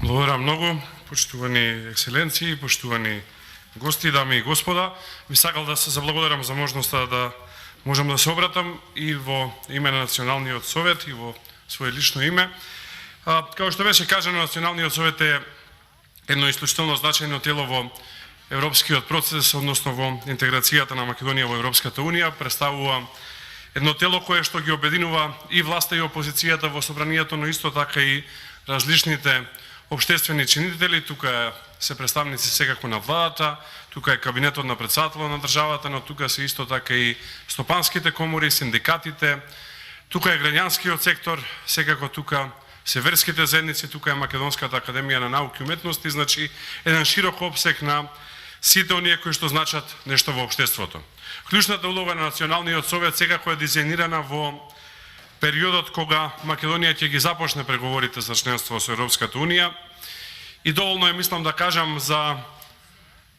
Благодарам многу, почитувани екселенции, почитувани гости, дами и господа. Би сакал да се заблагодарам за можноста да можам да се обратам и во име на Националниот совет и во свое лично име. Како што беше кажано, Националниот совет е едно исклучително значајно тело во европскиот процес, односно во интеграцијата на Македонија во Европската унија, представува едно тело кое што ги обединува и власта и опозицијата во собранието, но исто така и различните општествени чинители. Тука се представници секако на владата, тука е кабинетот на претседателот на државата, но тука се исто така и стопанските комори, синдикатите, тука е граѓанскиот сектор, секако тука се верските заедници, тука е Македонската академија на науки и уметности, значи еден широк опсег на сите оние кои што значат нешто во општеството. Клучната улога на Националниот совет секако е дизајнирана во периодот кога Македонија ќе ги започне преговорите за членство со Европската унија, и доволно е, мислам, да кажам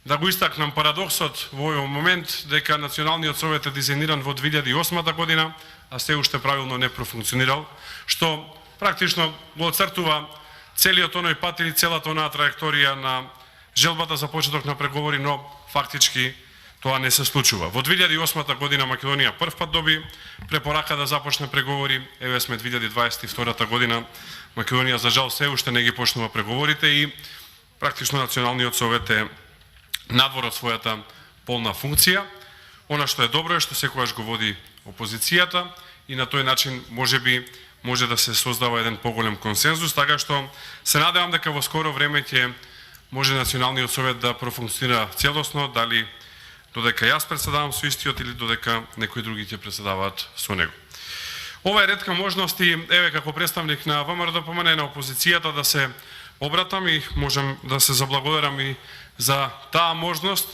да го истакнам парадоксот во овој момент дека Националниот совет е дизајниран во 2008 година, а се уште правилно не профункционирал, што практично го оцртува целиот оној пат или целата онаа траекторија на желбата за почеток на преговори, но фактички тоа не се случува. Во 2008 година Македонија прв пат доби препорака да започне преговори, еве сме 2022 година, Македонија за жал се уште не ги почнува преговорите и практично Националниот совет е надвор од својата полна функција. Она што е добро е што секогаш го води опозицијата и на тој начин може да се создава еден поголем консензус, така што се надевам дека во скоро време ќе може Националниот совет да профункционира целосно, дали додека јас председавам со истиот или додека некои други ќе председаваат со него. Ова е ретка можност и еве како представник на ВМРО-ДПМН на опозицијата да се обратам и можам да се заблагодарам и за таа можност.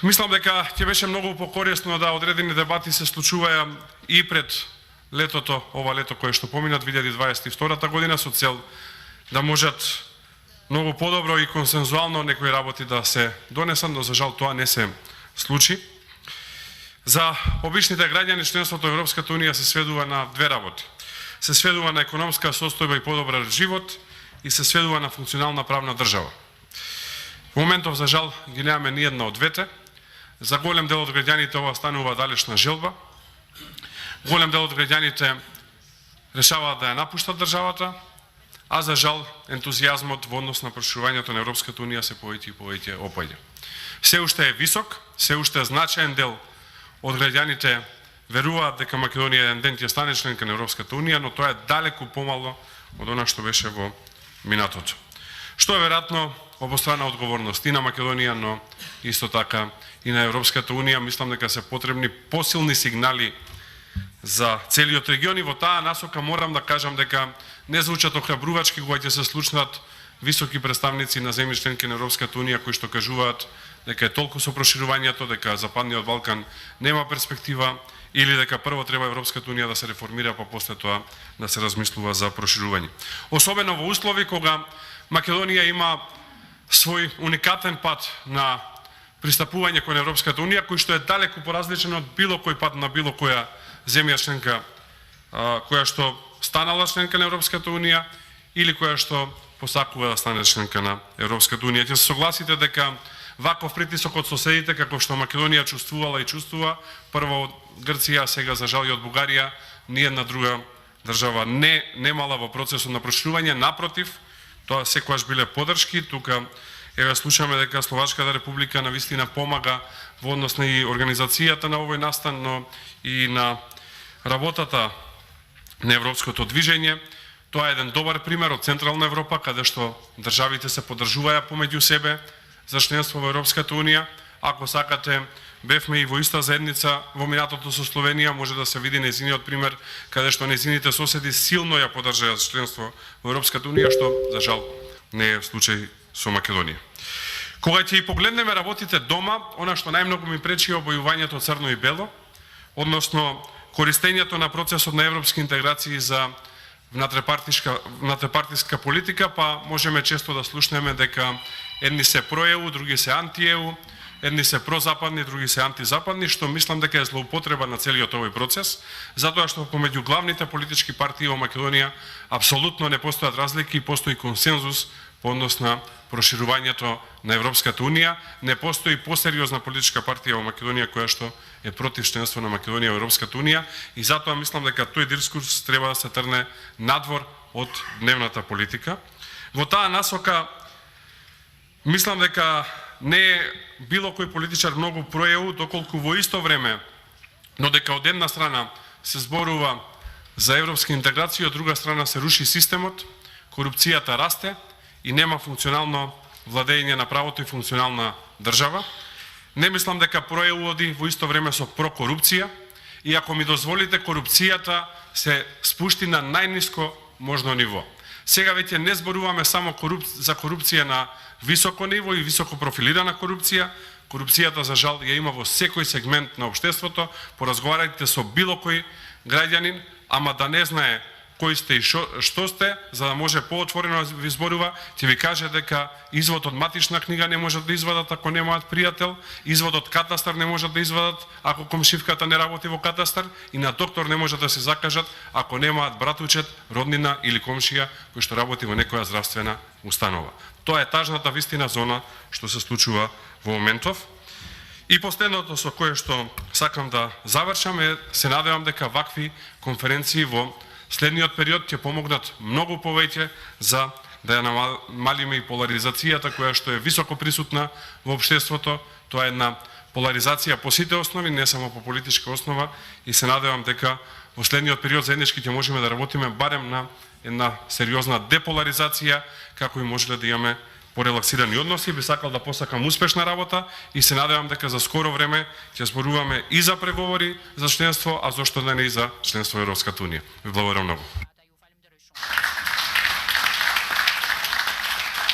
Мислам дека ќе беше многу покорисно да одредени дебати се случуваја и пред летото, ова лето кое што помина 2022 година, со цел да можат многу подобро и консензуално некои работи да се донесат, но за жал тоа не се случи. За обичните граѓани членството во Европската унија се сведува на две работи. Се сведува на економска состојба и подобар живот и се сведува на функционална правна држава. Во моментов за жал ги немаме ни една од двете. За голем дел од граѓаните ова станува далечна желба. Голем дел од граѓаните решаваат да ја напуштат државата, а за жал ентузијазмот во однос на проширувањето на Европската унија се повеќе и повеќе опаѓа. Се уште е висок, се уште значаен дел од граѓаните веруваат дека Македонија еден ден ќе стане членка на Европската унија, но тоа е далеку помало од она што беше во минатото. Што е веројатно обострана одговорност и на Македонија, но исто така и на Европската унија. Мислам дека се потребни посилни сигнали за целиот регион и во таа насока морам да кажам дека не звучат охрабрувачки кога ќе се случнат високи представници на земји членки на Европската унија кои што кажуваат дека е толку со проширувањето, дека Западниот Балкан нема перспектива или дека прво треба Европската унија да се реформира, па после тоа да се размислува за проширување. Особено во услови кога Македонија има свој уникатен пат на пристапување кон Европската унија, кој што е далеку поразличен од било кој пат на било која земја членка која што станала членка на Европската унија или која што посакува да стане членка на Европската унија. Ќе се согласите дека ваков притисок од соседите, како што Македонија чувствувала и чувствува, прво од Грција, сега за жал и од Бугарија, ни една друга држава не немала во процесот на проширување. Напротив, тоа секогаш биле поддршки. Тука еве слушаме дека Словачката република навистина помага во однос на и организацијата на овој настан, но и на работата на европското движење. Тоа е еден добар пример од Централна Европа, каде што државите се поддржуваја помеѓу себе за членство во Европската унија. Ако сакате, бевме и во иста заедница во минатото со Словенија, може да се види нејзиниот пример, каде што нејзините соседи силно ја поддржаа за членство во Европската унија, што за жал не е случај со Македонија. Кога ќе и погледнеме работите дома, она што најмногу ми пречи е обојувањето црно и бело, односно користењето на процесот на европски интеграции за внатрепартиска политика, па можеме често да слушнеме дека едни се про-ЕУ, други се анти-ЕУ, едни се прозападни, други се антизападни, што мислам дека е злоупотреба на целиот овој процес, затоа што помеѓу главните политички партии во Македонија апсолутно не постојат разлики и постои консензус по однос на проширувањето на Европската Унија. Не постои посериозна политичка партија во Македонија која што е против членство на Македонија во Европската Унија и затоа мислам дека тој дискурс треба да се трне надвор од дневната политика. Во таа насока мислам дека не е било кој политичар многу проеу, доколку во исто време, но дека од една страна се зборува за европски интеграција, од друга страна се руши системот, корупцијата расте и нема функционално владење на правото и функционална држава. Не мислам дека проеуоди во исто време со прокорупција и ако ми дозволите, корупцијата се спушти на најниско можно ниво. Сега веќе не зборуваме само за корупција на високо ниво и високо профилирана корупција. Корупцијата, за жал, ја има во секој сегмент на општеството. Поразговарајте со било кој граѓанин, ама да не знае кој сте и што сте, за да може поотворено да ви зборува, ќе ви каже дека извод од матична книга не можат да извадат ако немаат пријател, извод од катастар не можат да извадат ако комшивката не работи во катастар и на доктор не можат да се закажат ако немаат братучет, роднина или комшија кој што работи во некоја здравствена установа. Тоа е тажната вистина за она што се случува во моментов. И последното со кое што сакам да завршам е, се надевам дека вакви конференции во следниот период ќе помогнат многу повеќе за да ја намалиме и поларизацијата која што е високо присутна во општеството. Тоа е една поларизација по сите основи, не само по политичка основа и се надевам дека во следниот период заеднички ќе можеме да работиме барем на една сериозна деполаризација како и можеле да имаме порелаксирани односи. Би сакал да посакам успешна работа и се надевам дека за скоро време ќе зборуваме и за преговори за членство, а зошто да не и за членство во Европската Унија. Ви благодарам многу.